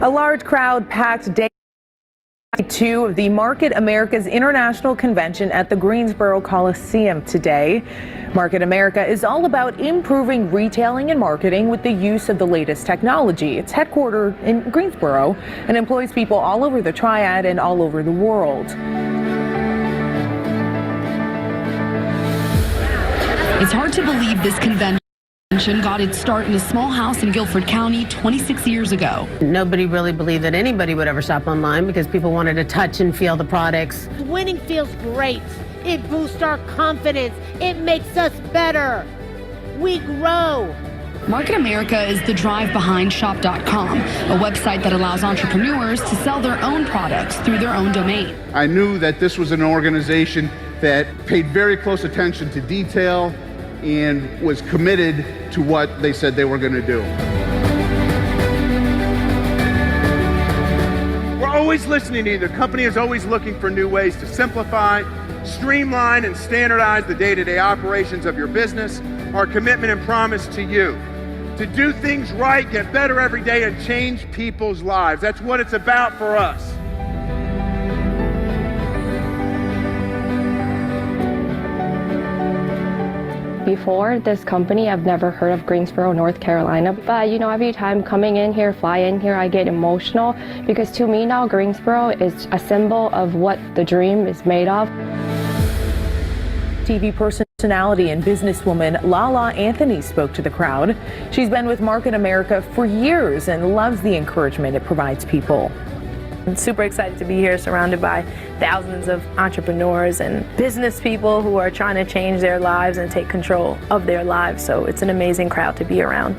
A large crowd packed day 2 of the Market America's International Convention at the Greensboro Coliseum today. Market America is all about improving retailing and marketing with the use of the latest technology. It's headquartered in Greensboro and employs people all over the Triad and all over the world. It's hard to believe this convention got its start in a small house in Guilford County 26 years ago. Nobody really believed that anybody would ever shop online because people wanted to touch and feel the products. Winning feels great. It boosts our confidence. It makes us better. We grow. Market America is the drive behind shop.com, a website that allows entrepreneurs to sell their own products through their own domain. I knew that this was an organization that paid very close attention to detail and was committed to what they said they were going to do. We're always listening to you. The company is always looking for new ways to simplify, streamline, and standardize the day-to-day operations of your business. Our commitment and promise to you to do things right, get better every day, and change people's lives. That's what it's about for us. Before this company, I've never heard of Greensboro, North Carolina. But every time coming in here, fly in here, I get emotional because to me now, Greensboro is a symbol of what the dream is made of. TV personality and businesswoman Lala Anthony spoke to the crowd. She's been with Market America for years and loves the encouragement it provides people. I'm super excited to be here, surrounded by thousands of entrepreneurs and business people who are trying to change their lives and take control of their lives. So it's an amazing crowd to be around.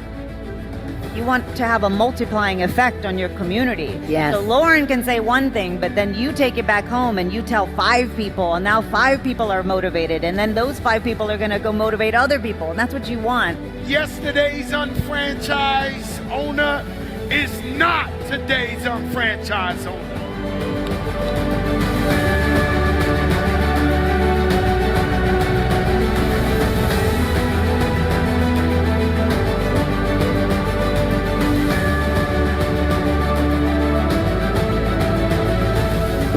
You want to have a multiplying effect on your community. Yes. So Lauren can say one thing, but then you take it back home and you tell 5 people, and now 5 people are motivated, and then those 5 people are going to go motivate other people, and that's what you want. Yesterday's unfranchised owner is not today's unfranchised owner.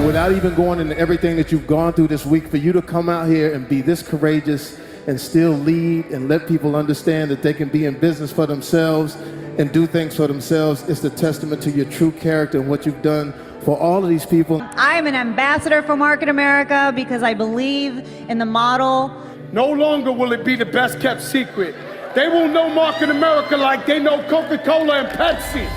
Without even going into everything that you've gone through this week, for you to come out here and be this courageous and still lead and let people understand that they can be in business for themselves and do things for themselves, is the testament to your true character and what you've done for all of these people. I am an ambassador for Market America because I believe in the model. No longer will it be the best kept secret. They will know Market America like they know Coca-Cola and Pepsi.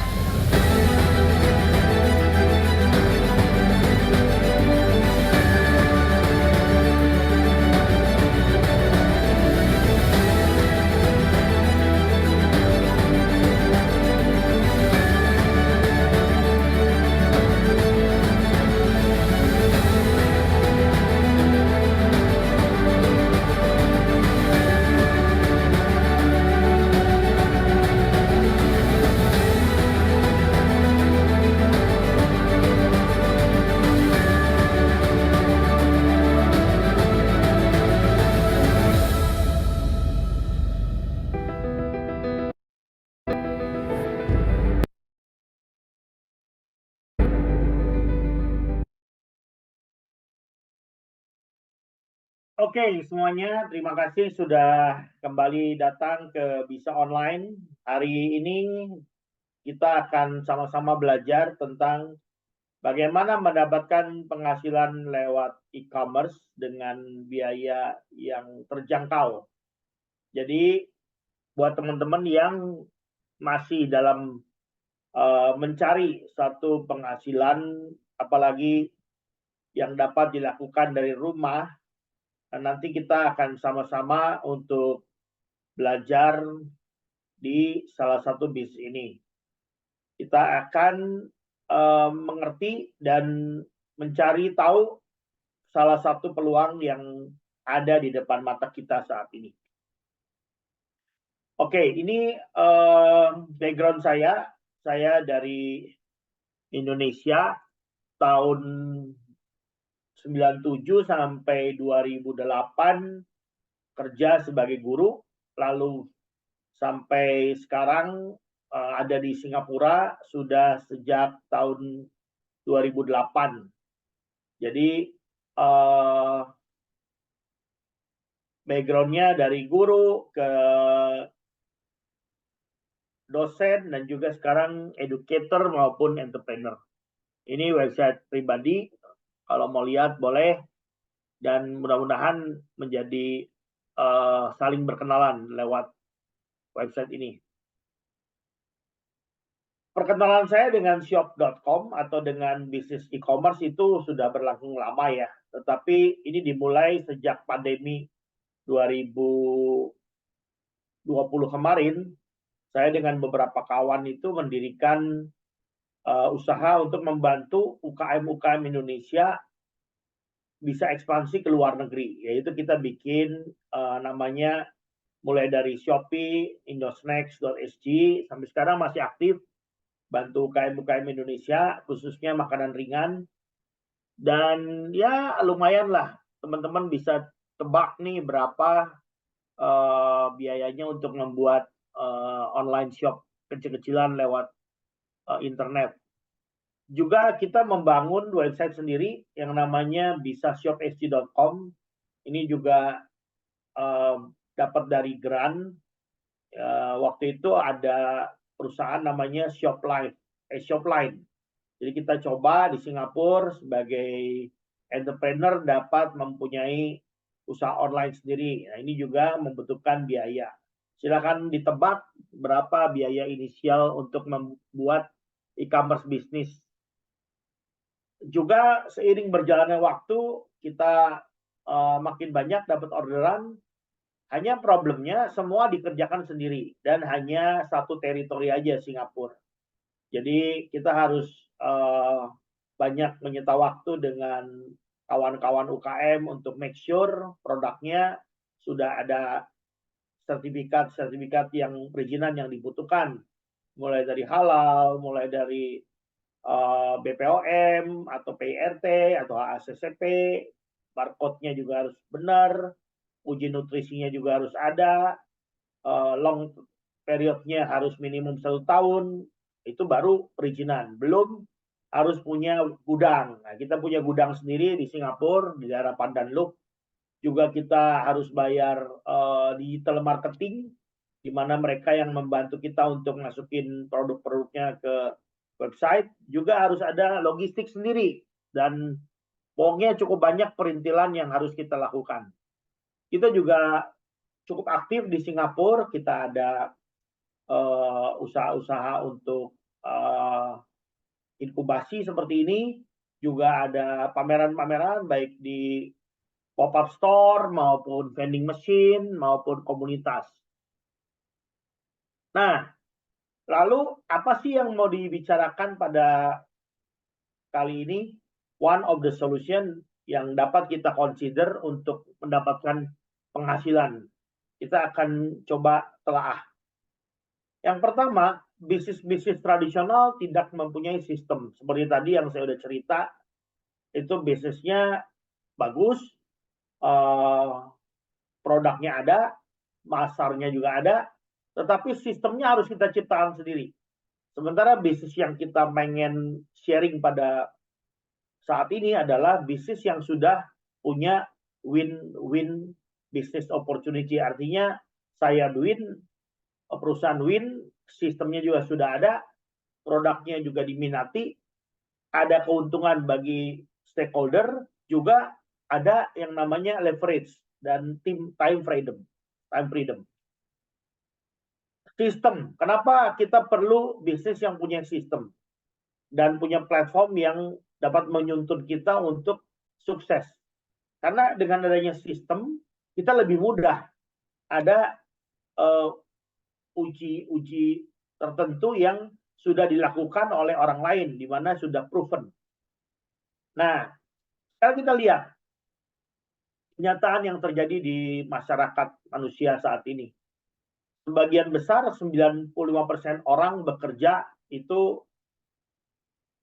Oke, semuanya, terima kasih sudah kembali datang ke Bisa Online. Hari ini kita akan sama-sama belajar tentang bagaimana mendapatkan penghasilan lewat e-commerce dengan biaya yang terjangkau. Jadi, buat teman-teman yang masih dalam mencari satu penghasilan, apalagi yang dapat dilakukan dari rumah, nanti kita akan sama-sama untuk belajar di salah satu bis ini. Kita akan mengerti dan mencari tahu salah satu peluang yang ada di depan mata kita saat ini. Oke, ini background saya. Saya dari Indonesia tahun 97 sampai 2008 kerja sebagai guru, lalu sampai sekarang ada di Singapura sudah sejak tahun 2008. Jadi background-nya dari guru ke dosen dan juga sekarang educator maupun entrepreneur. Ini website pribadi, kalau mau lihat boleh, dan mudah-mudahan menjadi saling berkenalan lewat website ini. Perkenalan saya dengan shop.com atau dengan bisnis e-commerce itu sudah berlangsung lama ya, tetapi ini dimulai sejak pandemi 2020 kemarin. Saya dengan beberapa kawan itu mendirikan usaha untuk membantu UKM-UKM Indonesia bisa ekspansi ke luar negeri, yaitu kita bikin namanya mulai dari Shopee, Indosnacks.sg, sampai sekarang masih aktif bantu UKM-UKM Indonesia, khususnya makanan ringan. Dan ya lumayan lah, teman-teman bisa tebak nih berapa biayanya untuk membuat online shop kecil-kecilan lewat internet. Juga kita membangun website sendiri yang namanya bisashopsg.com. Ini juga dapat dari grant. Waktu itu ada perusahaan namanya Shopline. Jadi kita coba di Singapura sebagai entrepreneur dapat mempunyai usaha online sendiri. Nah, ini juga membutuhkan biaya. Silakan ditebak berapa biaya inisial untuk membuat e-commerce bisnis. Juga seiring berjalannya waktu kita makin banyak dapat orderan. Hanya problemnya semua dikerjakan sendiri dan hanya satu teritori aja Singapura. Jadi kita harus banyak menyita waktu dengan kawan-kawan UKM untuk make sure produknya sudah ada sertifikat yang perizinan yang dibutuhkan. Mulai dari halal, mulai dari BPOM atau PIRT atau HACCP, barcode-nya juga harus benar, uji nutrisinya juga harus ada, long periodnya harus minimum 1 tahun, itu baru perizinan. Belum harus punya gudang. Nah, kita punya gudang sendiri di Singapura, di daerah Pandan Loop. Juga kita harus bayar digital marketing, di mana mereka yang membantu kita untuk masukin produk-produknya ke website. Juga harus ada logistik sendiri. Dan pokoknya cukup banyak perintilan yang harus kita lakukan. Kita juga cukup aktif di Singapura. Kita ada usaha-usaha untuk inkubasi seperti ini. Juga ada pameran-pameran baik di pop-up store maupun vending machine maupun komunitas. Nah, lalu apa sih yang mau dibicarakan pada kali ini? One of the solution yang dapat kita consider untuk mendapatkan penghasilan. Kita akan coba telaah. Yang pertama, bisnis-bisnis tradisional tidak mempunyai sistem. Seperti tadi yang saya udah cerita, itu bisnisnya bagus, produknya ada, pasarnya juga ada, tetapi sistemnya harus kita ciptakan sendiri. Sementara bisnis yang kita pengen sharing pada saat ini adalah bisnis yang sudah punya win-win business opportunity. Artinya saya win, perusahaan win, sistemnya juga sudah ada, produknya juga diminati, ada keuntungan bagi stakeholder, juga ada yang namanya leverage dan time freedom. Sistem, kenapa kita perlu bisnis yang punya sistem dan punya platform yang dapat menuntun kita untuk sukses. Karena dengan adanya sistem, kita lebih mudah ada uji tertentu yang sudah dilakukan oleh orang lain, di mana sudah proven. Nah, sekarang kita lihat kenyataan yang terjadi di masyarakat manusia saat ini. Sebagian besar, 95% orang bekerja itu,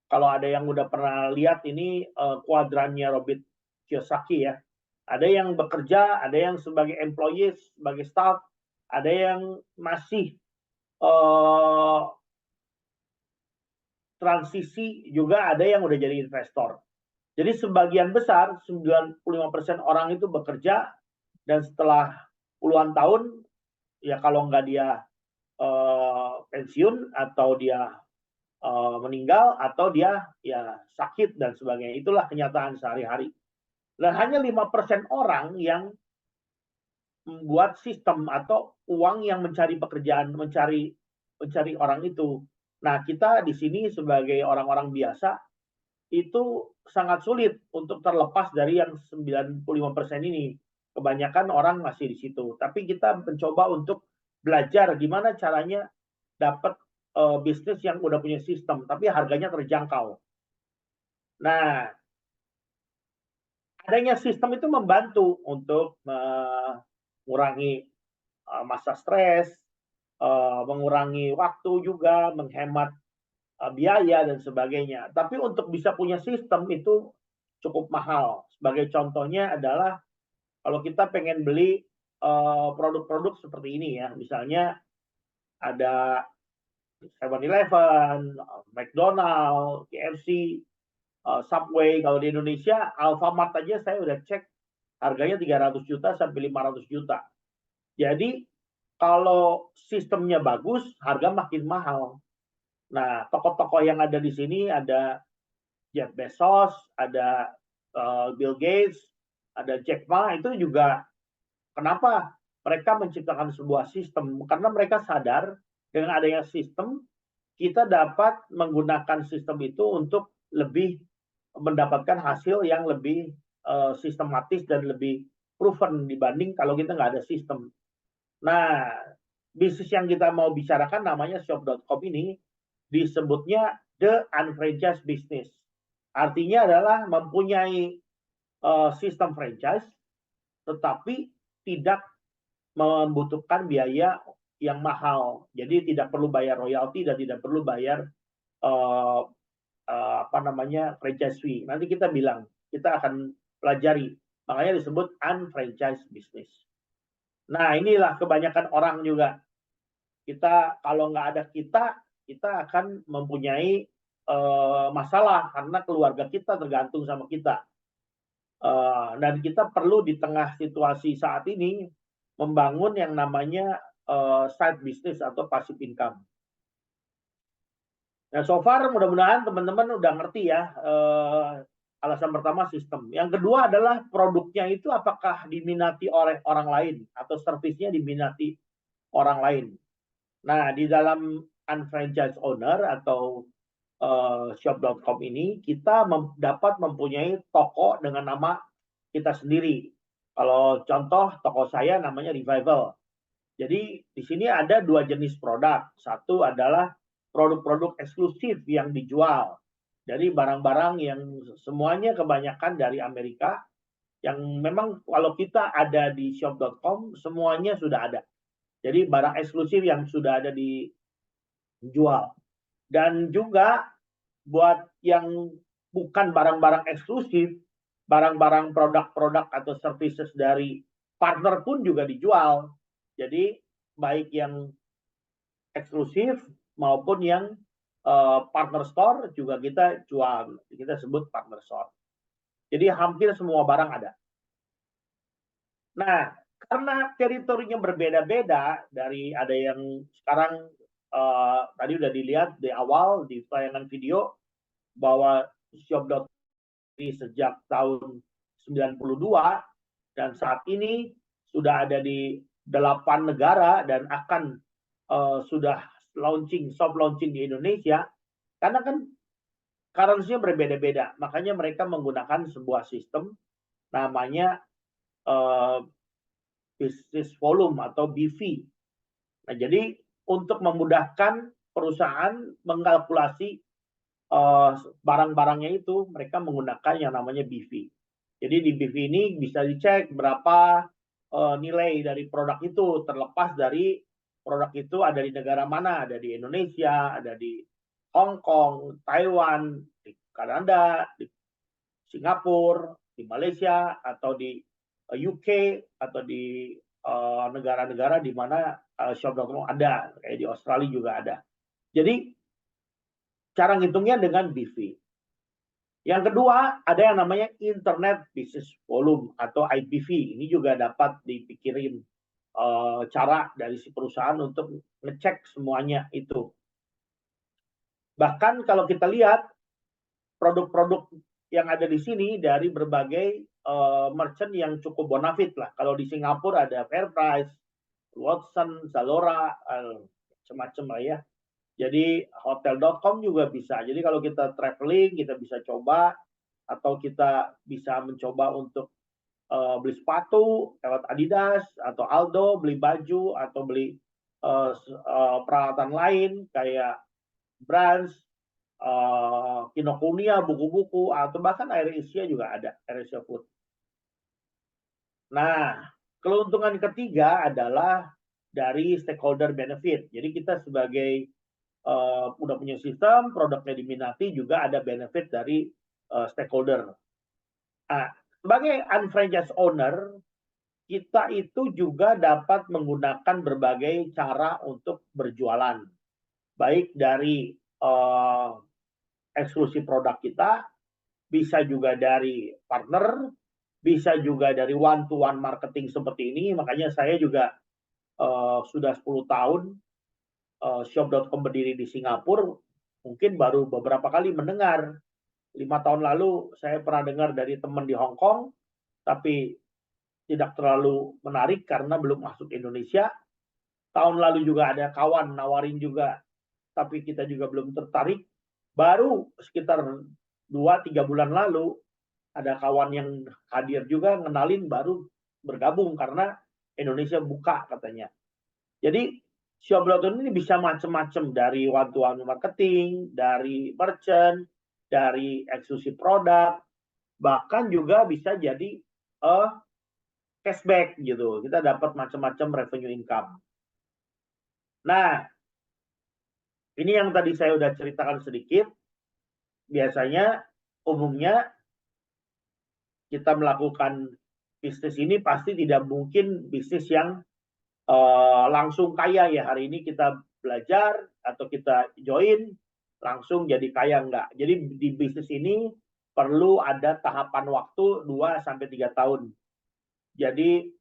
kalau ada yang udah pernah lihat ini kuadrannya Robert Kiyosaki ya. Ada yang bekerja, ada yang sebagai employees, sebagai staff, ada yang masih transisi juga ada yang udah jadi investor. Jadi sebagian besar 95% orang itu bekerja dan setelah puluhan tahun ya kalau nggak dia pensiun atau dia meninggal atau dia ya sakit dan sebagainya. Itulah kenyataan sehari-hari. Dan hanya 5% orang yang membuat sistem atau uang yang mencari pekerjaan, mencari orang itu. Nah, kita di sini sebagai orang-orang biasa itu sangat sulit untuk terlepas dari yang 95% ini. Kebanyakan orang masih di situ. Tapi kita mencoba untuk belajar gimana caranya dapat bisnis yang udah punya sistem, tapi harganya terjangkau. Nah, adanya sistem itu membantu untuk mengurangi masa stres, mengurangi waktu juga, menghemat biaya dan sebagainya. Tapi untuk bisa punya sistem itu cukup mahal. Sebagai contohnya adalah kalau kita pengen beli produk-produk seperti ini ya, misalnya ada 7-Eleven, McDonald, KFC, Subway. Kalau di Indonesia, Alfamart aja saya udah cek harganya 300 juta sampai 500 juta. Jadi kalau sistemnya bagus, harga makin mahal. Nah, tokoh-tokoh yang ada di sini ada Jeff Bezos, ada Bill Gates, ada Jack Ma, itu juga kenapa mereka menciptakan sebuah sistem? Karena mereka sadar dengan adanya sistem, kita dapat menggunakan sistem itu untuk lebih mendapatkan hasil yang lebih sistematis dan lebih proven dibanding kalau kita nggak ada sistem. Nah, bisnis yang kita mau bicarakan namanya Shop.com ini disebutnya the unfranchised business. Artinya adalah mempunyai sistem franchise, tetapi tidak membutuhkan biaya yang mahal. Jadi tidak perlu bayar royalti dan tidak perlu bayar franchise fee. Nanti kita akan pelajari. Makanya disebut unfranchised business. Nah, inilah kebanyakan orang juga. Kita kalau nggak ada kita akan mempunyai masalah karena keluarga kita tergantung sama kita. Dan kita perlu di tengah situasi saat ini membangun yang namanya side business atau passive income. Nah, so far mudah-mudahan teman-teman udah ngerti ya. Alasan pertama sistem. Yang kedua adalah produknya itu apakah diminati oleh orang lain atau servisnya diminati orang lain. Nah, di dalam unfranchised owner atau Shop.com ini kita dapat mempunyai toko dengan nama kita sendiri. Kalau contoh toko saya namanya Revival. Jadi di sini ada dua jenis produk. Satu adalah produk-produk eksklusif yang dijual. Jadi barang-barang yang semuanya kebanyakan dari Amerika. Yang memang kalau kita ada di Shop.com semuanya sudah ada. Jadi barang eksklusif yang sudah ada dijual. Dan juga buat yang bukan barang-barang eksklusif, barang-barang produk-produk atau services dari partner pun juga dijual. Jadi baik yang eksklusif maupun yang partner store juga kita jual. Kita sebut partner store. Jadi hampir semua barang ada. Nah, karena teritorinya berbeda-beda dari ada yang sekarang tadi udah dilihat di awal di tayangan video bahwa Shop.com sejak tahun 92 dan saat ini sudah ada di 8 negara dan akan sudah soft launching di Indonesia karena kan currency-nya berbeda-beda. Makanya mereka menggunakan sebuah sistem namanya business volume atau BV. Nah, jadi untuk memudahkan perusahaan mengkalkulasi barang-barangnya itu, mereka menggunakan yang namanya BV. Jadi di BV ini bisa dicek berapa nilai dari produk itu, terlepas dari produk itu ada di negara mana, ada di Indonesia, ada di Hong Kong, Taiwan, di Kanada, di Singapura, di Malaysia, atau di UK, atau di negara-negara di mana Shop.com ada, kayak di Australia juga ada. Jadi Cara ngitungnya dengan BV. Yang kedua, ada yang namanya Internet Business Volume atau IBV. Ini juga dapat dipikirin cara dari si perusahaan untuk ngecek semuanya itu. Bahkan kalau kita lihat produk-produk yang ada di sini dari berbagai merchant yang cukup bonafit lah. Kalau di Singapura ada Fairprice, Watson, Zalora, macam-macam lah ya. Jadi hotel.com juga bisa. Jadi kalau kita traveling, kita bisa coba atau kita bisa mencoba untuk beli sepatu lewat Adidas atau Aldo, beli baju atau beli peralatan lain kayak Brands, Kinokuniya, buku-buku atau bahkan AirAsia juga ada, AirAsia Food. Nah, keuntungan ketiga adalah dari stakeholder benefit. Jadi kita sebagai udah punya sistem, produknya diminati, juga ada benefit dari stakeholder. Nah, sebagai unfranchised owner, kita itu juga dapat menggunakan berbagai cara untuk berjualan. Baik dari eksklusi produk kita, bisa juga dari partner, bisa juga dari one-to-one marketing seperti ini. Makanya saya juga sudah 10 tahun Shop.com berdiri di Singapura, mungkin baru beberapa kali mendengar. 5 tahun lalu saya pernah dengar dari teman di Hong Kong, tapi tidak terlalu menarik karena belum masuk Indonesia. Tahun lalu juga ada kawan nawarin juga, tapi kita juga belum tertarik. Baru sekitar 2-3 bulan lalu ada kawan yang hadir juga, ngenalin, baru bergabung karena Indonesia buka katanya. Jadi Shop.com ini bisa macam-macam, dari one-to-one marketing, dari merchant, dari eksklusi produk, bahkan juga bisa jadi cashback gitu. Kita dapat macam-macam revenue income. Nah, ini yang tadi saya udah ceritakan sedikit. Biasanya, umumnya kita melakukan bisnis ini pasti tidak mungkin bisnis yang langsung kaya ya. Hari ini kita belajar atau kita join langsung jadi kaya, enggak. Jadi di bisnis ini perlu ada tahapan waktu 2-3 tahun. Jadi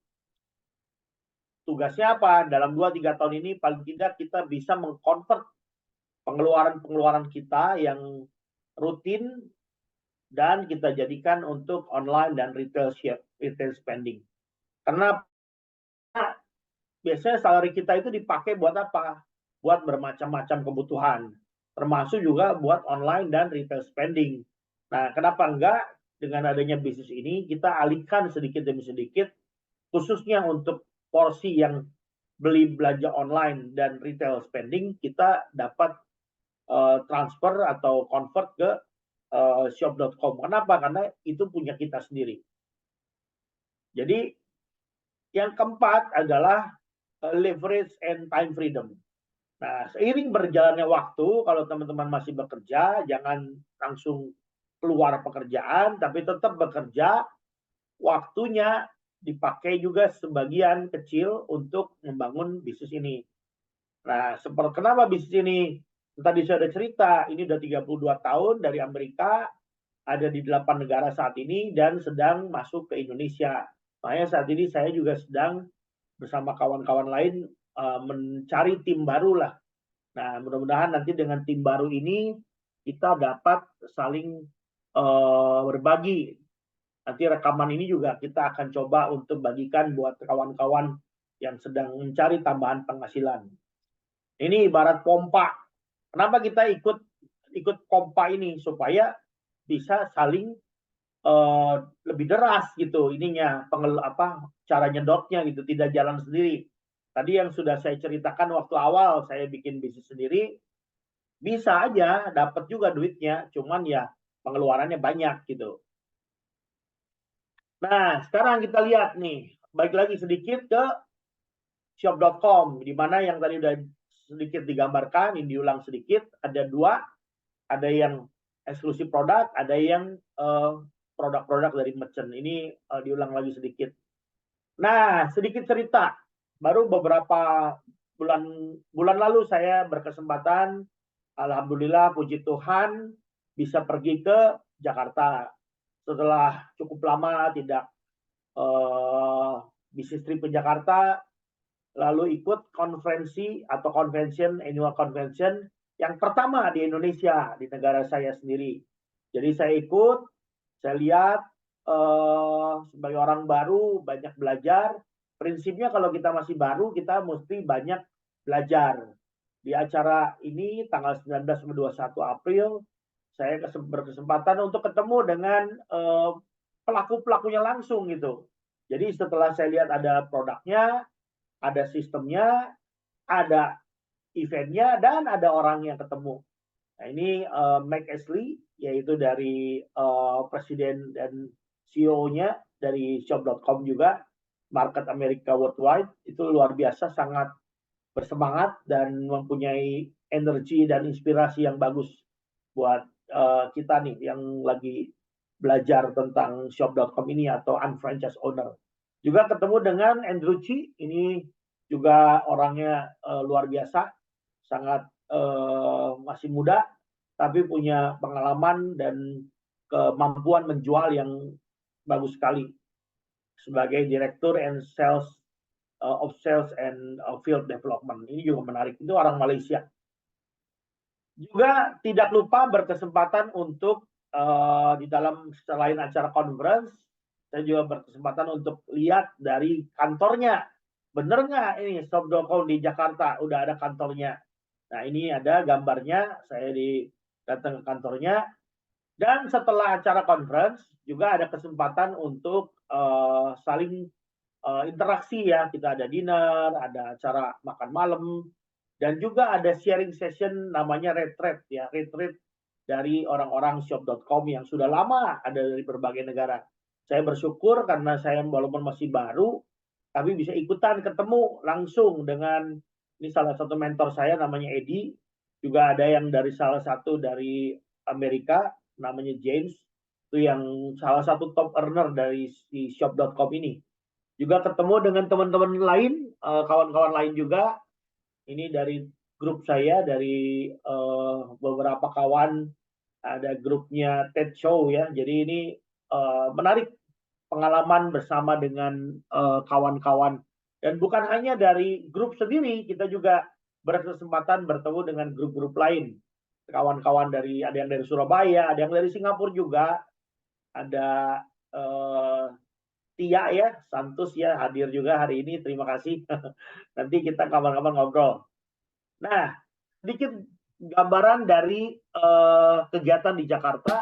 tugasnya apa? Dalam 2-3 tahun ini paling tidak kita bisa mengkonvert pengeluaran-pengeluaran kita yang rutin dan kita jadikan untuk online dan retail spending. Karena biasanya salary kita itu dipakai buat apa? Buat bermacam-macam kebutuhan, termasuk juga buat online dan retail spending. Nah, kenapa enggak dengan adanya bisnis ini kita alihkan sedikit demi sedikit, khususnya untuk porsi yang beli belanja online dan retail spending, kita dapat transfer atau convert ke Shop.com. Kenapa? Karena itu punya kita sendiri. Jadi yang keempat adalah leverage and time freedom. Nah, seiring berjalannya waktu, kalau teman-teman masih bekerja, jangan langsung keluar pekerjaan, tapi tetap bekerja, waktunya dipakai juga sebagian kecil untuk membangun bisnis ini. Nah, kenapa bisnis ini? Tadi saya sudah cerita, ini udah 32 tahun dari Amerika, ada di 8 negara saat ini, dan sedang masuk ke Indonesia. Makanya saat ini saya juga sedang bersama kawan-kawan lain mencari tim baru lah. Nah, mudah-mudahan nanti dengan tim baru ini kita dapat saling berbagi. Nanti rekaman ini juga kita akan coba untuk bagikan buat kawan-kawan yang sedang mencari tambahan penghasilan. Ini ibarat pompa. Kenapa kita ikut pompa ini? Supaya bisa saling lebih deras gitu ininya, cara nyedotnya gitu, tidak jalan sendiri. Tadi yang sudah saya ceritakan waktu awal saya bikin bisnis sendiri, bisa aja dapat juga duitnya, cuman ya pengeluarannya banyak gitu. Nah, sekarang kita lihat nih, balik lagi sedikit ke Shop.com, di mana yang tadi udah sedikit digambarkan, ini diulang sedikit, ada dua, ada yang eksklusif produk, ada yang produk-produk dari merchant. Ini diulang lagi sedikit. Nah, sedikit cerita. Baru beberapa bulan lalu saya berkesempatan alhamdulillah puji Tuhan bisa pergi ke Jakarta setelah cukup lama tidak bisnis trip ke Jakarta, lalu ikut konferensi atau annual convention yang pertama di Indonesia, di negara saya sendiri. Jadi saya ikut, saya lihat sebagai orang baru banyak belajar. Prinsipnya kalau kita masih baru kita mesti banyak belajar. Di acara ini tanggal 19 sampai 21 April saya berkesempatan untuk ketemu dengan pelaku-pelakunya langsung gitu. Jadi setelah saya lihat ada produknya, ada sistemnya, ada eventnya, dan ada orang yang ketemu. Nah ini Mike Ashley, yaitu dari presiden dan CEO-nya dari Shop.com juga, Market America Worldwide, itu luar biasa, sangat bersemangat dan mempunyai energi dan inspirasi yang bagus buat kita nih yang lagi belajar tentang Shop.com ini atau unfranchise owner. Juga ketemu dengan Andrew Chi, ini juga orangnya luar biasa, sangat masih muda, tapi punya pengalaman dan kemampuan menjual yang bagus sekali sebagai Direktur and Sales of Sales and Field Development. Ini juga menarik, itu orang Malaysia. Juga tidak lupa berkesempatan untuk di dalam selain acara conference, saya juga berkesempatan untuk lihat dari kantornya. Bener nggak ini Shop.com di Jakarta udah ada kantornya? Nah ini ada gambarnya, saya datang ke kantornya. Dan setelah acara conference juga ada kesempatan untuk saling interaksi ya. Kita ada dinner, ada acara makan malam, dan juga ada sharing session namanya retreat ya, retreat dari orang-orang Shop.com yang sudah lama ada dari berbagai negara. Saya bersyukur karena saya walaupun masih baru, tapi bisa ikutan ketemu langsung dengan ini salah satu mentor saya namanya Eddie, juga ada yang dari salah satu dari Amerika namanya James, itu yang salah satu top earner dari si Shop.com ini. Juga ketemu dengan teman-teman lain, kawan-kawan lain juga. Ini dari grup saya, dari beberapa kawan, ada grupnya TED Show ya. Jadi ini menarik pengalaman bersama dengan kawan-kawan. Dan bukan hanya dari grup sendiri, kita juga berkesempatan bertemu dengan grup-grup lain. Kawan-kawan ada yang dari Surabaya, ada yang dari Singapura juga, ada Tia ya, Santos ya hadir juga hari ini, terima kasih. Nanti kita kapan-kapan ngobrol. Nah, sedikit gambaran dari kegiatan di Jakarta.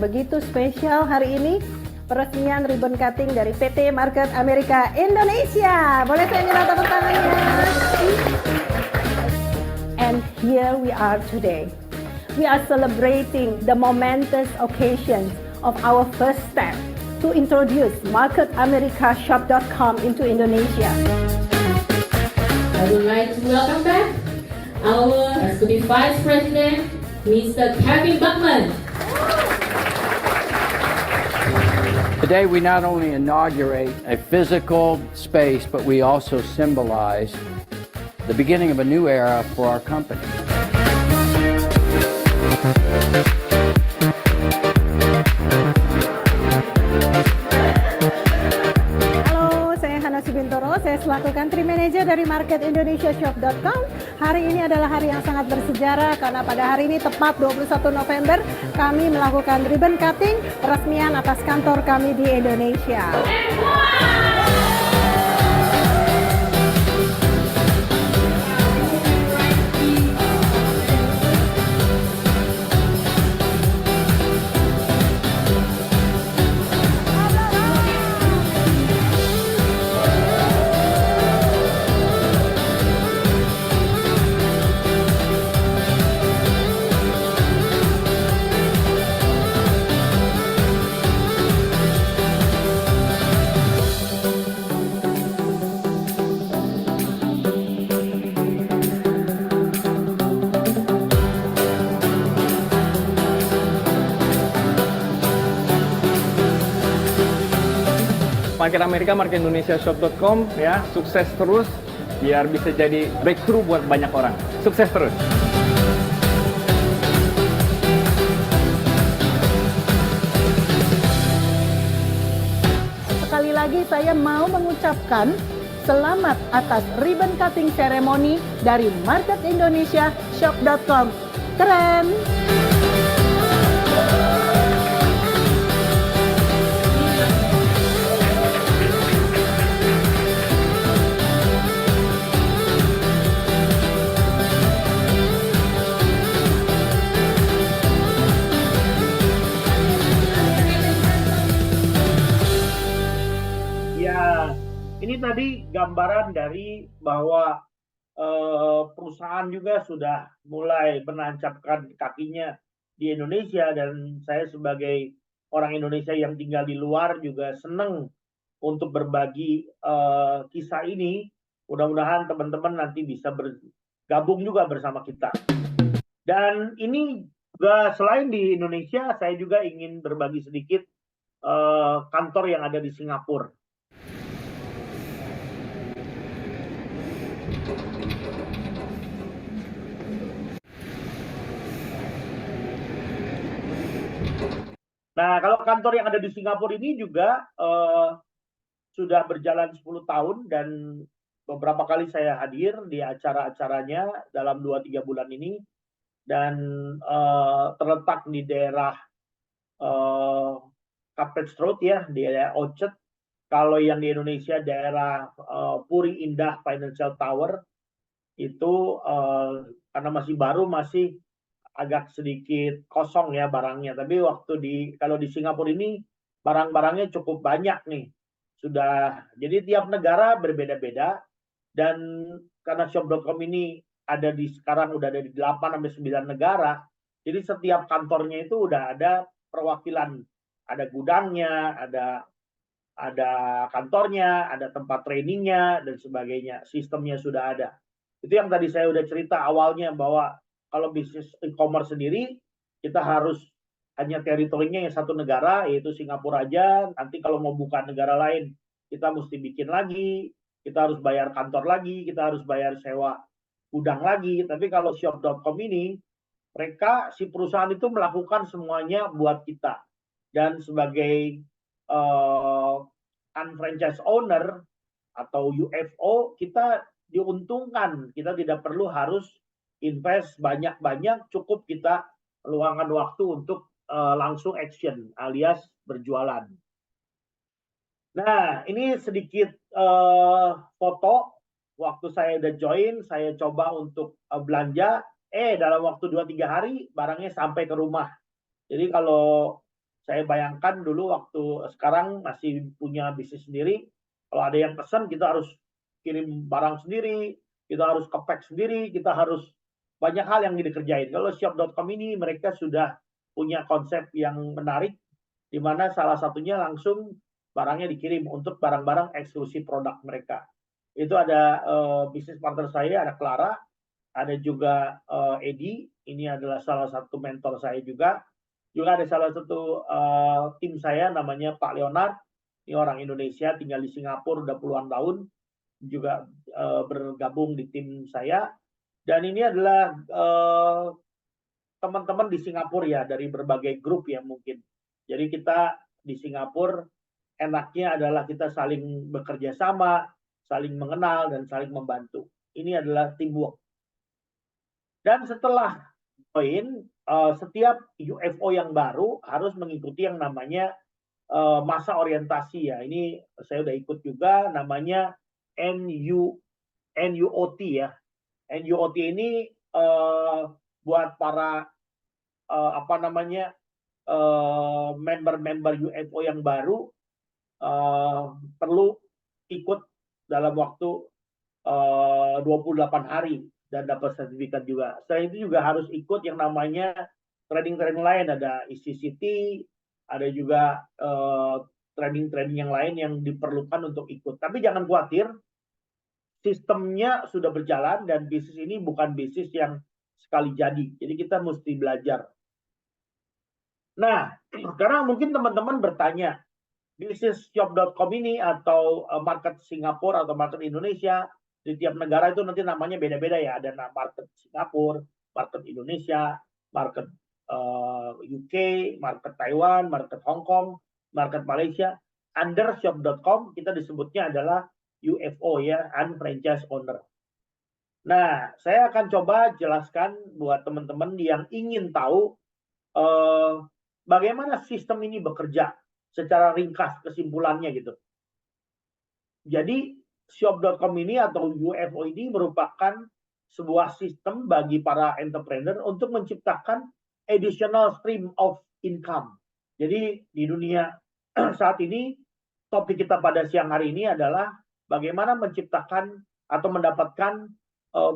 Begitu spesial hari ini peresmian ribbon cutting dari PT Market America Indonesia. Boleh saya minta tepuk tangannya? And here we are today. We are celebrating the momentous occasion of our first step to introduce Market America Shop.com into Indonesia. I would like to welcome back our Executive Vice President, Mr. Kevin Buckman. Today we not only inaugurate a physical space, but we also symbolize the beginning of a new era for our company. Halo, saya Hana Subintoro, saya selaku Country Manager dari Market Indonesia Shop.com. Hari ini adalah hari yang sangat bersejarah karena pada hari ini tepat 21 November kami melakukan ribbon cutting peresmian atas kantor kami di Indonesia. Market Amerika, marketindonesiashop.com ya, sukses terus biar bisa jadi breakthrough buat banyak orang. Sukses terus. Sekali lagi saya mau mengucapkan selamat atas ribbon cutting ceremony dari marketindonesiashop.com. Keren! Ya, ini tadi gambaran dari bahwa perusahaan juga sudah mulai menancapkan kakinya di Indonesia, dan saya sebagai orang Indonesia yang tinggal di luar juga senang untuk berbagi kisah ini. Mudah-mudahan teman-teman nanti bisa bergabung juga bersama kita. Dan ini juga selain di Indonesia, saya juga ingin berbagi sedikit kantor yang ada di Singapura. Nah, kalau kantor yang ada di Singapura ini juga sudah berjalan 10 tahun dan beberapa kali saya hadir di acara-acaranya dalam 2-3 bulan ini, dan terletak di daerah Carpet Road ya, di daerah Orchard. Kalau yang di Indonesia daerah Puri Indah Financial Tower itu karena masih baru, masih agak sedikit kosong ya barangnya. Tapi kalau di Singapura ini barang-barangnya cukup banyak nih. Sudah, jadi tiap negara berbeda-beda, dan karena shop.com ini sekarang udah ada di 8-9 negara, jadi setiap kantornya itu udah ada perwakilan, ada gudangnya, ada kantornya, ada tempat trainingnya dan sebagainya. Sistemnya sudah ada. Itu yang tadi saya udah cerita awalnya, bahwa kalau bisnis e-commerce sendiri kita harus hanya teritorinya yang satu negara, yaitu Singapura aja. Nanti kalau mau buka negara lain, kita mesti bikin lagi, kita harus bayar kantor lagi, kita harus bayar sewa gudang lagi. Tapi kalau shop.com ini, si perusahaan itu melakukan semuanya buat kita. Dan sebagai unfranchise owner atau UFO, kita diuntungkan. Kita tidak perlu harus invest banyak-banyak, cukup kita luangkan waktu untuk langsung action alias berjualan. Nah, ini sedikit foto waktu saya udah join. Saya coba untuk belanja, dalam waktu 2-3 hari barangnya sampai ke rumah. Jadi kalau saya bayangkan dulu waktu sekarang masih punya bisnis sendiri, kalau ada yang pesan kita harus kirim barang sendiri, kita harus ke-pack sendiri, kita harus banyak hal yang dikerjain. Kalau shop.com ini mereka sudah punya konsep yang menarik, di mana salah satunya langsung barangnya dikirim untuk barang-barang eksklusif produk mereka. Itu ada bisnis partner saya, ada Clara, ada juga Edi, ini adalah salah satu mentor saya juga. Juga ada salah satu tim saya namanya Pak Leonard, ini orang Indonesia tinggal di Singapura udah puluhan tahun, juga bergabung di tim saya. Dan ini adalah teman-teman di Singapura ya, dari berbagai grup ya mungkin. Jadi kita di Singapura enaknya adalah kita saling bekerja sama, saling mengenal, dan saling membantu. Ini adalah teamwork. Dan setelah join, setiap UFO yang baru harus mengikuti yang namanya masa orientasi ya. Ini saya udah ikut juga, namanya NUOT ya. NUOT ini buat para member-member UFO yang baru perlu ikut dalam waktu 28 hari dan dapat sertifikat juga. Selain itu juga harus ikut yang namanya training-training lain, ada ECCT, ada juga training-training yang lain yang diperlukan untuk ikut. Tapi jangan khawatir, sistemnya sudah berjalan dan bisnis ini bukan bisnis yang sekali jadi. Jadi kita mesti belajar. Nah, sekarang mungkin teman-teman bertanya, bisnis shop.com ini atau market Singapura atau market Indonesia, di tiap negara itu nanti namanya beda-beda ya. Ada market Singapura, market Indonesia, market UK, market Taiwan, market Hong Kong, market Malaysia. Under shop.com kita disebutnya adalah UFO ya, unfranchise owner. Nah, saya akan coba jelaskan buat teman-teman yang ingin tahu bagaimana sistem ini bekerja secara ringkas kesimpulannya gitu. Jadi shop.com ini atau UFO ini merupakan sebuah sistem bagi para entrepreneur untuk menciptakan additional stream of income. Jadi di dunia saat ini topik kita pada siang hari ini adalah bagaimana menciptakan atau mendapatkan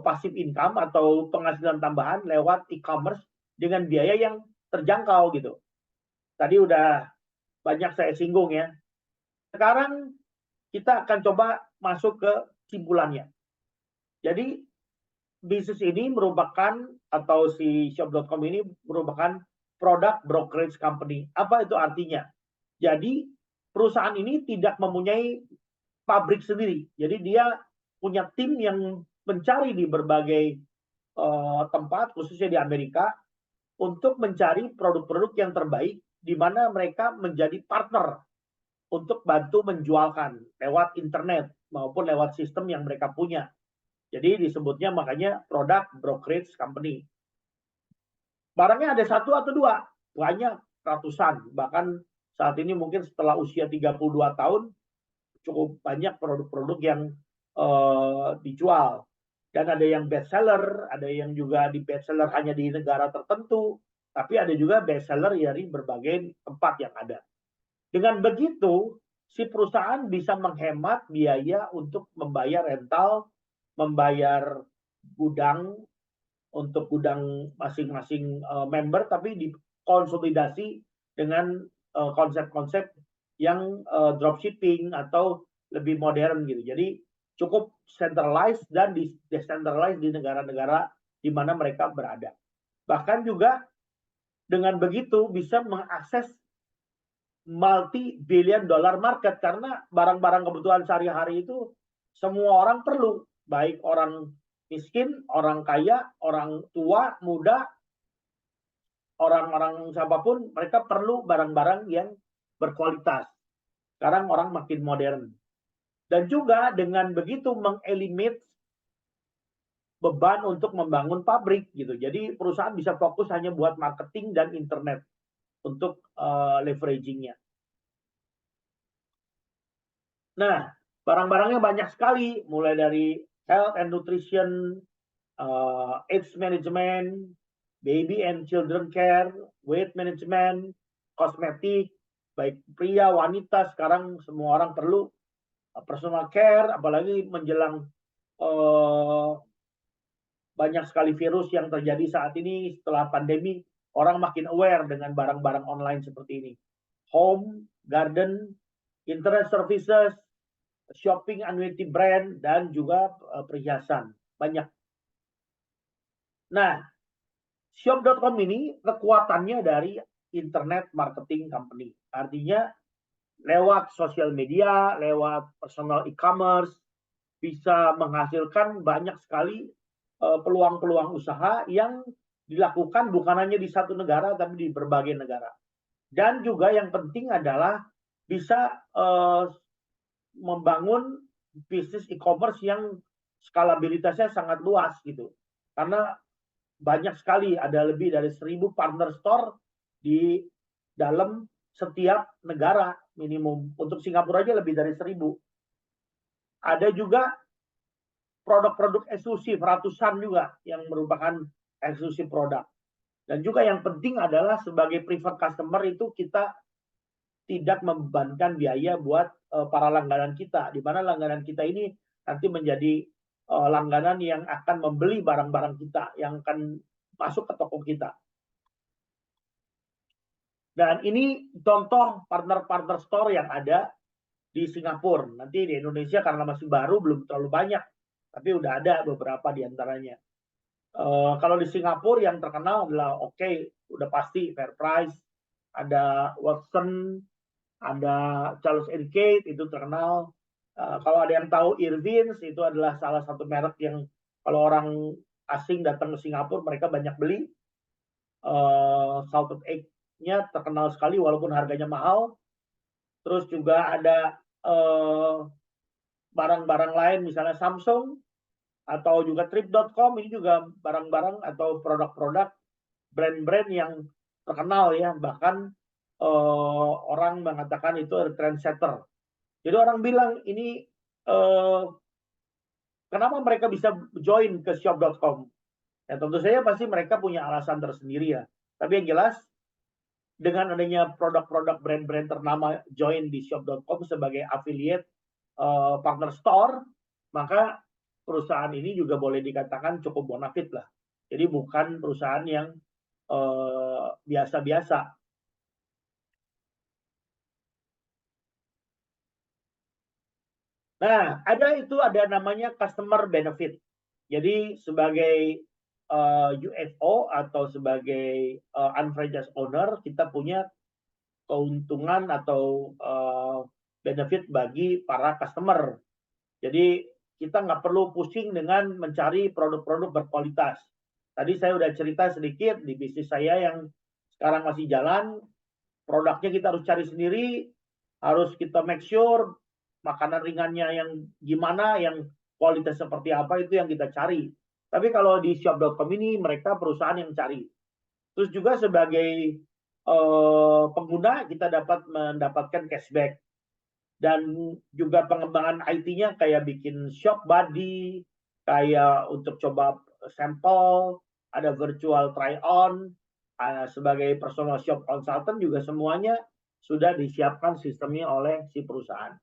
passive income atau penghasilan tambahan lewat e-commerce dengan biaya yang terjangkau gitu. Tadi udah banyak saya singgung ya. Sekarang kita akan coba masuk ke simpulannya. Jadi bisnis ini merupakan atau si shop.com ini merupakan product brokerage company. Apa itu artinya? Jadi perusahaan ini tidak mempunyai pabrik sendiri. Jadi dia punya tim yang mencari di berbagai tempat, khususnya di Amerika, untuk mencari produk-produk yang terbaik, di mana mereka menjadi partner untuk bantu menjualkan lewat internet maupun lewat sistem yang mereka punya. Jadi disebutnya makanya product brokerage company. Barangnya ada satu atau dua, banyak ratusan. Bahkan saat ini mungkin setelah usia 32 tahun, cukup banyak produk-produk yang dijual. Dan ada yang bestseller, ada yang juga di bestseller hanya di negara tertentu, tapi ada juga bestseller dari berbagai tempat yang ada. Dengan begitu, si perusahaan bisa menghemat biaya untuk membayar rental, membayar gudang untuk gudang masing-masing member, tapi dikonsolidasi dengan konsep-konsep yang dropshipping atau lebih modern gitu. Jadi cukup centralized dan decentralized di negara-negara di mana mereka berada. Bahkan juga dengan begitu bisa mengakses multi-billion dollar market karena barang-barang kebutuhan sehari-hari itu semua orang perlu, baik orang miskin, orang kaya, orang tua, muda, orang-orang siapapun, mereka perlu barang-barang yang berkualitas. Sekarang orang makin modern. Dan juga dengan begitu mengeliminate beban untuk membangun pabrik gitu. Jadi perusahaan bisa fokus hanya buat marketing dan internet untuk leveragingnya. Nah, barang-barangnya banyak sekali, mulai dari health and nutrition, AIDS management, baby and children care, weight management, kosmetik, baik pria, wanita, sekarang semua orang perlu personal care, apalagi menjelang banyak sekali virus yang terjadi saat ini setelah pandemi, orang makin aware dengan barang-barang online seperti ini. Home, garden, internet services, shopping annuity brand, dan juga perhiasan. Banyak. Nah, shop.com ini kekuatannya dari internet marketing company. Artinya lewat sosial media, lewat personal e-commerce, bisa menghasilkan banyak sekali peluang-peluang usaha yang dilakukan bukan hanya di satu negara, tapi di berbagai negara. Dan juga yang penting adalah bisa membangun bisnis e-commerce yang skalabilitasnya sangat luas gitu. Karena banyak sekali, ada lebih dari 1.000 partner store di dalam setiap negara minimum. Untuk Singapura aja lebih dari 1.000. Ada juga produk-produk eksklusif, ratusan juga yang merupakan eksklusif produk. Dan juga yang penting adalah sebagai preferred customer itu kita tidak membebankan biaya buat para langganan kita. Di mana langganan kita ini nanti menjadi langganan yang akan membeli barang-barang kita, yang akan masuk ke toko kita. Dan ini contoh partner-partner store yang ada di Singapura. Nanti di Indonesia karena masih baru belum terlalu banyak, tapi udah ada beberapa di antaranya. Kalau di Singapura yang terkenal adalah udah pasti Fair Price, ada Watson, ada Charles & Keith itu terkenal. Kalau ada yang tahu Irvins itu adalah salah satu merek yang kalau orang asing datang ke Singapura mereka banyak beli. Salted egg-nya terkenal sekali walaupun harganya mahal. Terus juga ada barang-barang lain misalnya Samsung atau juga Trip.com, ini juga barang-barang atau produk-produk brand-brand yang terkenal ya, bahkan orang mengatakan itu trendsetter. Jadi orang bilang ini kenapa mereka bisa join ke shop.com? Ya tentu saja pasti mereka punya alasan tersendiri ya. Tapi yang jelas dengan adanya produk-produk brand-brand ternama join di shop.com sebagai affiliate partner store, maka perusahaan ini juga boleh dikatakan cukup bonafit lah. Jadi bukan perusahaan yang biasa-biasa. Nah, ada namanya customer benefit. Jadi sebagai UFO atau sebagai unfranchised owner, kita punya keuntungan atau benefit bagi para customer. Jadi kita nggak perlu pusing dengan mencari produk-produk berkualitas. Tadi saya udah cerita sedikit di bisnis saya yang sekarang masih jalan, produknya kita harus cari sendiri, harus kita make sure makanan ringannya yang gimana, yang kualitas seperti apa itu yang kita cari. Tapi kalau di shop.com ini mereka perusahaan yang cari. Terus juga sebagai pengguna kita dapat mendapatkan cashback. Dan juga pengembangan IT-nya kayak bikin shop buddy, kayak untuk coba sampel, ada virtual try on, sebagai personal shop consultant juga semuanya sudah disiapkan sistemnya oleh si perusahaan.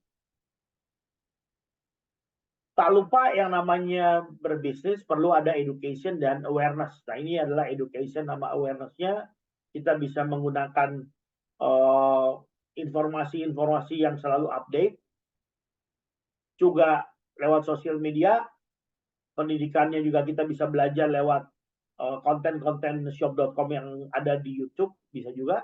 Tak lupa yang namanya berbisnis perlu ada education dan awareness. Nah ini adalah education sama awareness-nya. Kita bisa menggunakan informasi-informasi yang selalu update. Juga lewat sosial media. Pendidikannya juga kita bisa belajar lewat konten-konten shop.com yang ada di YouTube. Bisa juga.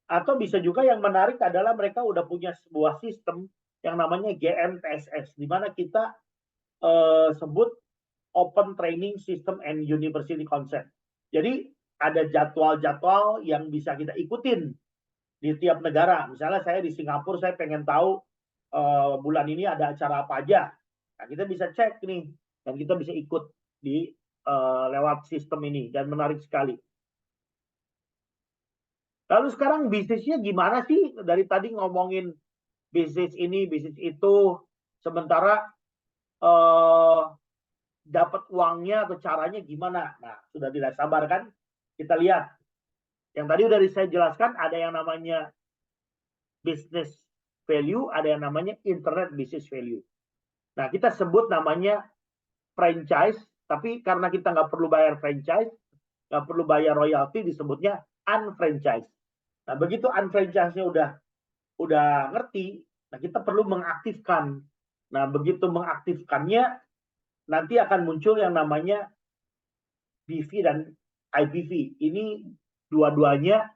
Atau bisa juga yang menarik adalah mereka udah punya sebuah sistem yang namanya GMTSS. Di mana kita sebut Open Training System and University Concept. Jadi ada jadwal-jadwal yang bisa kita ikutin di tiap negara. Misalnya saya di Singapura, saya pengen tahu bulan ini ada acara apa aja. Nah, kita bisa cek nih dan kita bisa ikut di lewat sistem ini dan menarik sekali. Lalu sekarang bisnisnya gimana sih? Dari tadi ngomongin bisnis ini, bisnis itu, sementara dapat uangnya atau caranya gimana? Nah, sudah tidak sabar kan? Kita lihat. Yang tadi udah saya jelaskan, ada yang namanya business value, ada yang namanya internet business value. Nah, kita sebut namanya franchise, tapi karena kita nggak perlu bayar franchise, nggak perlu bayar royalti, disebutnya unfranchise. Nah, begitu unfranchise-nya udah ngerti, nah kita perlu mengaktifkan. Nah, begitu mengaktifkannya, nanti akan muncul yang namanya BV dan IBV. Ini dua-duanya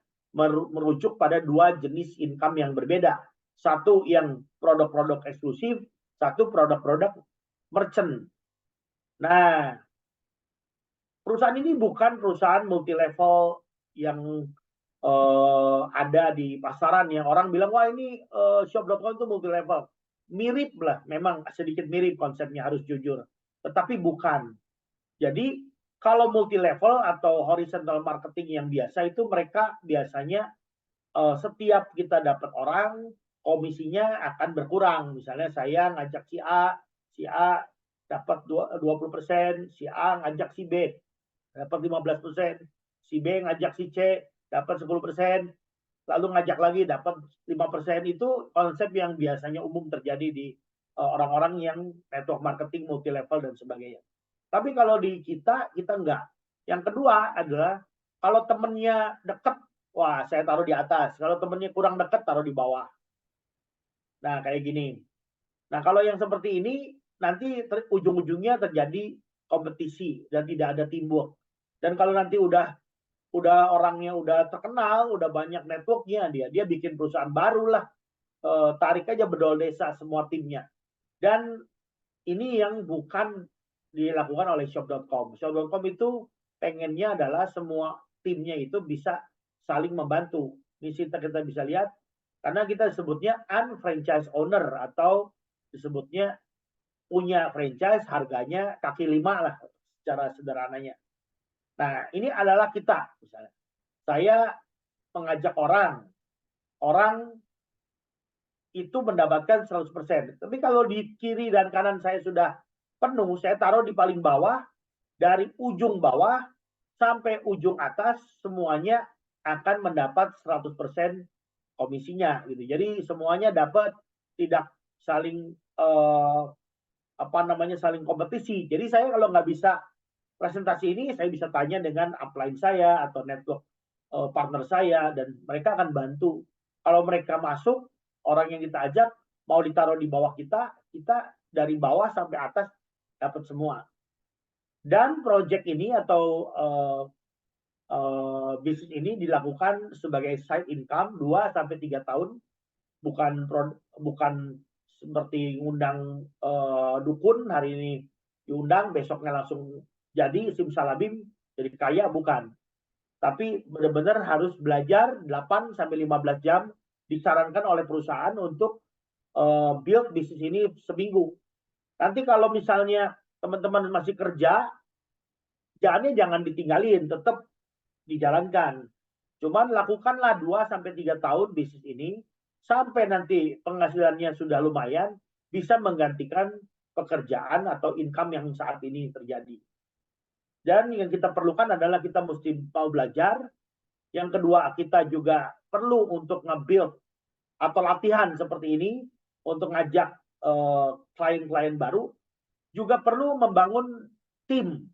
merujuk pada dua jenis income yang berbeda. Satu yang produk-produk eksklusif, satu produk-produk merchant. Nah, perusahaan ini bukan perusahaan multi-level yang ada di pasaran yang orang bilang, wah ini shop.com itu multi-level. Mirip lah, memang sedikit mirip konsepnya, harus jujur. Tetapi bukan. Jadi kalau multi level atau horizontal marketing yang biasa itu mereka biasanya setiap kita dapat orang, komisinya akan berkurang. Misalnya saya ngajak si A dapat 20%, si A ngajak si B dapat 15%, si B ngajak si C dapat 10%, lalu ngajak lagi dapat 5%. Itu konsep yang biasanya umum terjadi di orang-orang yang network marketing multi level dan sebagainya. Tapi kalau di kita enggak. Yang kedua adalah kalau temennya dekat, wah saya taruh di atas. Kalau temennya kurang dekat, taruh di bawah. Nah kayak gini. Nah kalau yang seperti ini nanti ujung-ujungnya terjadi kompetisi dan tidak ada teamwork. Dan kalau nanti udah orangnya udah terkenal, udah banyak networknya, dia bikin perusahaan baru lah. tarik aja bedol desa semua timnya. Dan ini yang bukan dilakukan oleh shop.com. Shop.com itu pengennya adalah semua timnya itu bisa saling membantu. Di sini kita bisa lihat, karena kita sebutnya unfranchise owner atau disebutnya punya franchise harganya kaki lima lah secara sederhananya. Nah, ini adalah kita misalnya. Saya mengajak orang itu mendapatkan 100%. Tapi kalau di kiri dan kanan saya sudah penuh, saya taruh di paling bawah, dari ujung bawah sampai ujung atas semuanya akan mendapat 100% komisinya gitu. Jadi semuanya dapat, tidak saling saling kompetisi. Jadi saya kalau nggak bisa presentasi ini, saya bisa tanya dengan upline saya atau network partner saya, dan mereka akan bantu. Kalau mereka masuk, orang yang kita ajak mau ditaruh di bawah kita dari bawah sampai atas dapat semua. Dan project ini atau bisnis ini dilakukan sebagai side income 2-3 tahun, bukan seperti ngundang dukun, hari ini diundang, besoknya langsung jadi simsalabim jadi kaya, bukan. Tapi benar-benar harus belajar 8-15 jam, disarankan oleh perusahaan untuk build bisnis ini seminggu. Nanti kalau misalnya teman-teman masih kerja, jangan ditinggalin, tetap dijalankan. Cuman lakukanlah 2-3 tahun bisnis ini, sampai nanti penghasilannya sudah lumayan, bisa menggantikan pekerjaan atau income yang saat ini terjadi. Dan yang kita perlukan adalah kita mesti mau belajar. Yang kedua, kita juga perlu untuk nge-build atau latihan seperti ini untuk ngajak klien-klien baru. Juga perlu membangun tim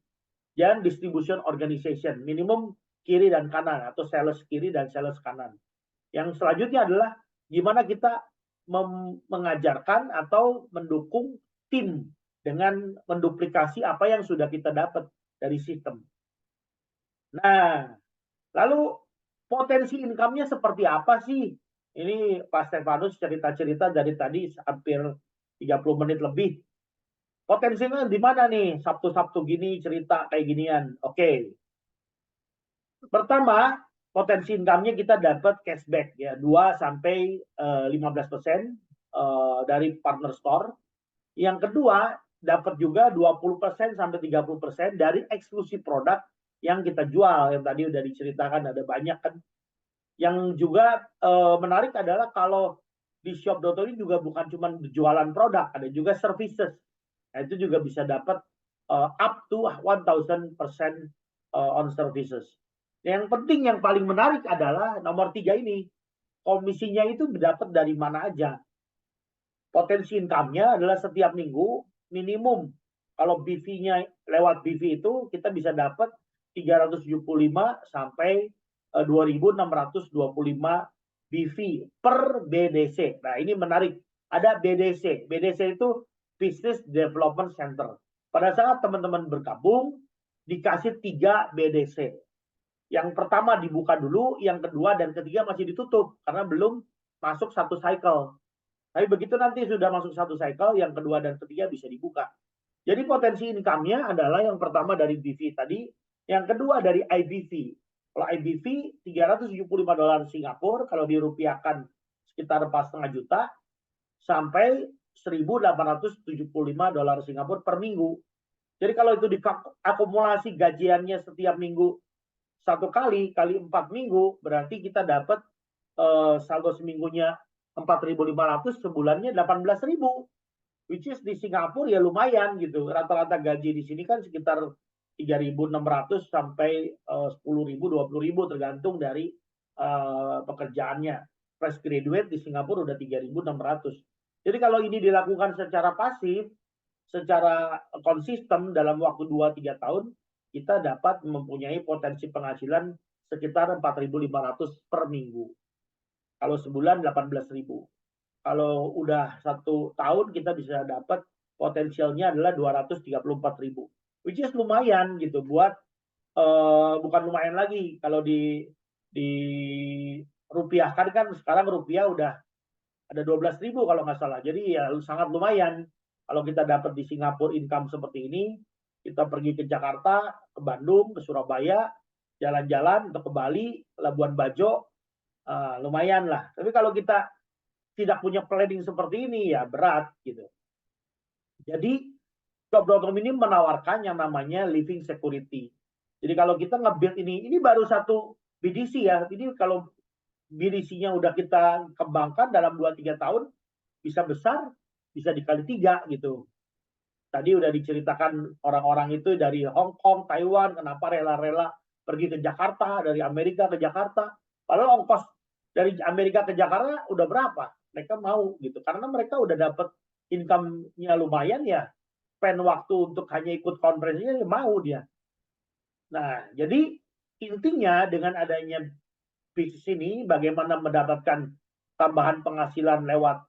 dan distribution organization, minimum kiri dan kanan atau sales kiri dan sales kanan. Yang selanjutnya adalah gimana kita mengajarkan atau mendukung tim dengan menduplikasi apa yang sudah kita dapat dari sistem. Nah, lalu potensi income-nya seperti apa sih? Ini Pak Stefanus cerita-cerita dari tadi hampir 30 menit lebih. Potensinya di mana nih? Sabtu-Sabtu gini cerita kayak ginian. Oke. Pertama, potensi income-nya kita dapat cashback ya, 2-15% dari partner store. Yang kedua, dapat juga 20-30% dari eksklusif produk yang kita jual. Yang tadi udah diceritakan ada banyak kan. Yang juga menarik adalah kalau di shop.com ini juga bukan cuma jualan produk, ada juga services. Nah, itu juga bisa dapat up to 1000% on services. Yang penting, yang paling menarik adalah nomor 3 ini. Komisinya itu dapat dari mana aja. Potensi income-nya adalah setiap minggu minimum. Kalau BV-nya lewat BV itu kita bisa dapat 375 sampai 2.625 BV per BDC. Nah, ini menarik. Ada BDC. BDC itu Business Development Center. Pada saat teman-teman bergabung, dikasih 3 BDC. Yang pertama dibuka dulu, yang kedua dan ketiga masih ditutup karena belum masuk satu cycle. Tapi begitu nanti sudah masuk satu cycle, yang kedua dan ketiga bisa dibuka. Jadi potensi income-nya adalah yang pertama dari BV tadi, yang kedua dari IBV. Kalau IBV $375 Singapura, kalau dirupiahkan sekitar 4,5 juta sampai $1.875 Singapura per minggu. Jadi kalau itu diakumulasi gajiannya setiap minggu satu kali 4 minggu, berarti kita dapat saldo seminggunya 4.500, sebulannya 18.000, which is di Singapura ya lumayan gitu. Rata-rata gaji di sini kan sekitar 3.600 sampai 10.000, 20.000 tergantung dari pekerjaannya. Fresh graduate di Singapura udah 3.600. Jadi kalau ini dilakukan secara pasif, secara konsisten dalam waktu 2-3 tahun, kita dapat mempunyai potensi penghasilan sekitar 4.500 per minggu. Kalau sebulan 18.000. Kalau udah 1 tahun kita bisa dapat potensialnya adalah 234.000. Which is lumayan gitu buat bukan lumayan lagi kalau di rupiahkan kan sekarang rupiah udah ada 12.000 kalau nggak salah. Jadi ya sangat lumayan kalau kita dapat di Singapura income seperti ini. Kita pergi ke Jakarta, ke Bandung, ke Surabaya, jalan-jalan untuk ke Bali, Labuan Bajo, lumayan lah. Tapi kalau kita tidak punya planning seperti ini ya berat gitu. Jadi Shop.com ini menawarkan yang namanya living security. Jadi kalau kita nge-build ini baru satu BDC ya. Ini kalau BDC-nya udah kita kembangkan dalam 2-3 tahun bisa besar, bisa dikali 3 gitu. Tadi udah diceritakan orang-orang itu dari Hong Kong, Taiwan, kenapa rela-rela pergi ke Jakarta, dari Amerika ke Jakarta. Padahal ongkos dari Amerika ke Jakarta udah berapa? Mereka mau gitu. Karena mereka udah dapat income-nya lumayan ya. Spend waktu untuk hanya ikut konferensinya ya mau dia. Nah, jadi intinya dengan adanya bisnis ini, bagaimana mendapatkan tambahan penghasilan lewat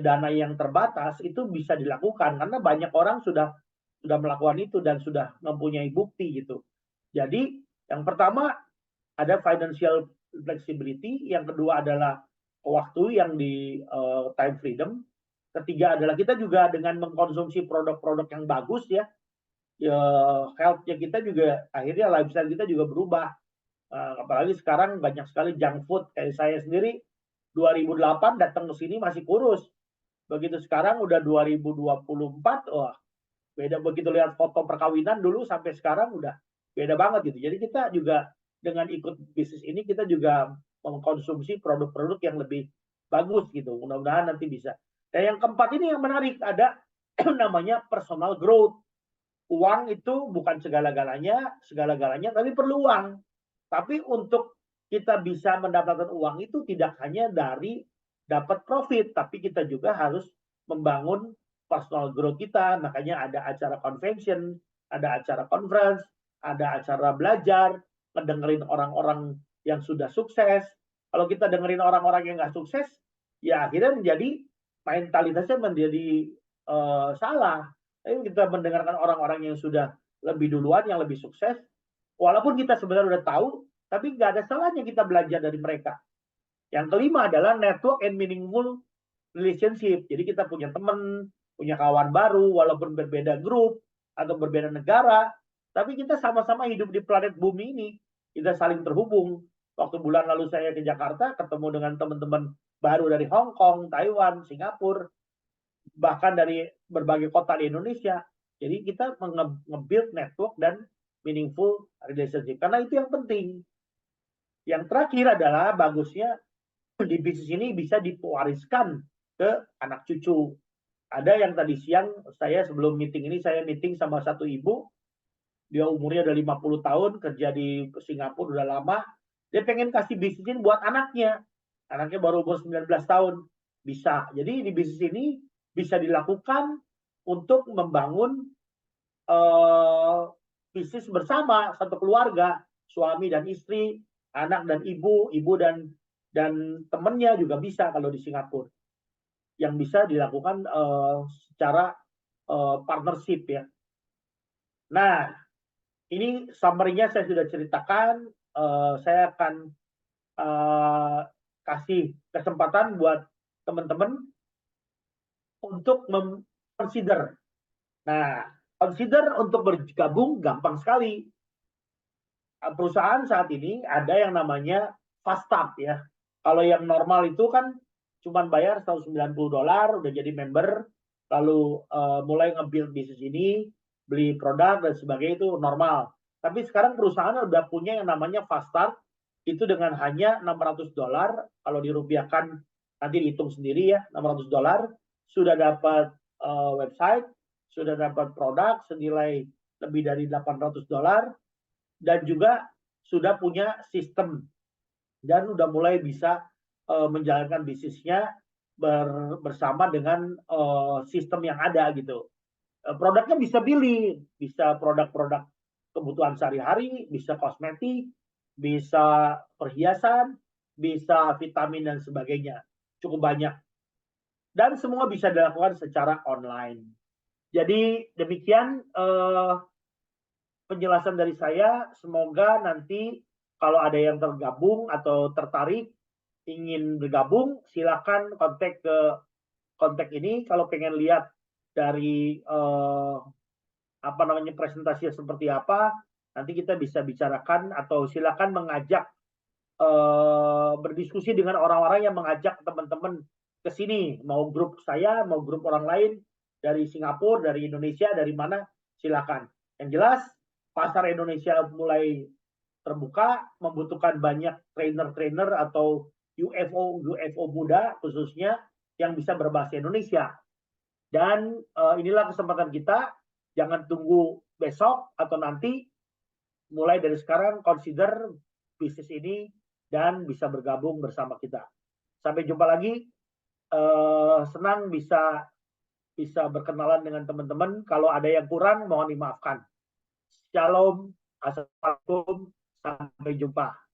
dana yang terbatas itu bisa dilakukan karena banyak orang sudah melakukan itu dan sudah mempunyai bukti gitu. Jadi yang pertama ada financial flexibility, yang kedua adalah waktu yang di time freedom, ketiga adalah kita juga dengan mengkonsumsi produk-produk yang bagus ya, health-nya kita juga akhirnya lifestyle kita juga berubah. Apalagi sekarang banyak sekali junk food, kayak saya sendiri 2008 datang ke sini masih kurus. Begitu sekarang udah 2024, wah beda. Begitu lihat foto perkawinan dulu sampai sekarang udah beda banget gitu. Jadi kita juga dengan ikut bisnis ini kita juga mengkonsumsi produk-produk yang lebih bagus gitu. Mudah-mudahan nanti bisa. Dan yang keempat ini yang menarik, ada namanya personal growth. Uang itu bukan segala-galanya, tapi perlu uang. Tapi untuk kita bisa mendapatkan uang itu tidak hanya dari dapat profit, tapi kita juga harus membangun personal growth kita. Makanya ada acara convention, ada acara conference, ada acara belajar, ngedengerin orang-orang yang sudah sukses. Kalau kita dengerin orang-orang yang nggak sukses, ya akhirnya menjadi mentalitasnya menjadi salah. Tapi kita mendengarkan orang-orang yang sudah lebih duluan, yang lebih sukses, walaupun kita sebenarnya udah tahu, tapi nggak ada salahnya kita belajar dari mereka. Yang kelima adalah network and meaningful relationship. Jadi kita punya teman, punya kawan baru, walaupun berbeda grup atau berbeda negara, tapi kita sama-sama hidup di planet bumi ini. Kita saling terhubung. Waktu bulan lalu saya ke Jakarta, ketemu dengan teman-teman baru dari Hong Kong, Taiwan, Singapura, bahkan dari berbagai kota di Indonesia. Jadi kita nge-build network dan meaningful relationship. Karena itu yang penting. Yang terakhir adalah bagusnya di bisnis ini bisa diwariskan ke anak cucu. Ada yang tadi siang saya sebelum meeting ini saya meeting sama satu ibu. Dia umurnya udah 50 tahun, kerja di Singapura udah lama. Dia pengen kasih bisnis ini buat anaknya. Anaknya baru umur 19 tahun. Bisa. Jadi di bisnis ini bisa dilakukan untuk membangun bisnis bersama satu keluarga, suami dan istri, anak dan ibu dan temannya juga bisa kalau di Singapura. Yang bisa dilakukan secara partnership ya. Nah, ini summary-nya saya sudah ceritakan. Saya akan kasih kesempatan buat teman-teman untuk consider. Nah, consider untuk bergabung gampang sekali. Perusahaan saat ini ada yang namanya fast start ya. Kalau yang normal itu kan cuma bayar $190 udah jadi member, lalu mulai nge-build bisnis ini, beli produk dan sebagainya, itu normal. Tapi sekarang perusahaan udah punya yang namanya fast start, itu dengan hanya $600, kalau dirupiahkan nanti dihitung sendiri ya, $600 sudah dapat website, sudah dapat produk senilai lebih dari $800, dan juga sudah punya sistem dan udah mulai bisa menjalankan bisnisnya bersama dengan sistem yang ada gitu. Produknya bisa pilih, bisa produk-produk kebutuhan sehari-hari, bisa kosmetik, bisa perhiasan, bisa vitamin dan sebagainya. Cukup banyak. Dan semua bisa dilakukan secara online. Jadi demikian penjelasan dari saya. Semoga nanti kalau ada yang tergabung atau tertarik ingin bergabung, silakan kontak ini. Kalau pengen lihat dari presentasinya seperti apa, nanti kita bisa bicarakan, atau silakan mengajak berdiskusi dengan orang-orang yang mengajak teman-teman ke sini, mau grup saya, mau grup orang lain dari Singapura, dari Indonesia, dari mana, silakan. Yang jelas pasar Indonesia mulai terbuka, membutuhkan banyak trainer-trainer atau UFO muda khususnya yang bisa berbahasa Indonesia. Dan inilah kesempatan kita, jangan tunggu besok atau nanti, mulai dari sekarang consider bisnis ini dan bisa bergabung bersama kita. Sampai jumpa lagi, senang bisa berkenalan dengan teman-teman. Kalau ada yang kurang mohon dimaafkan. Shalom, assalamualaikum, sampai jumpa.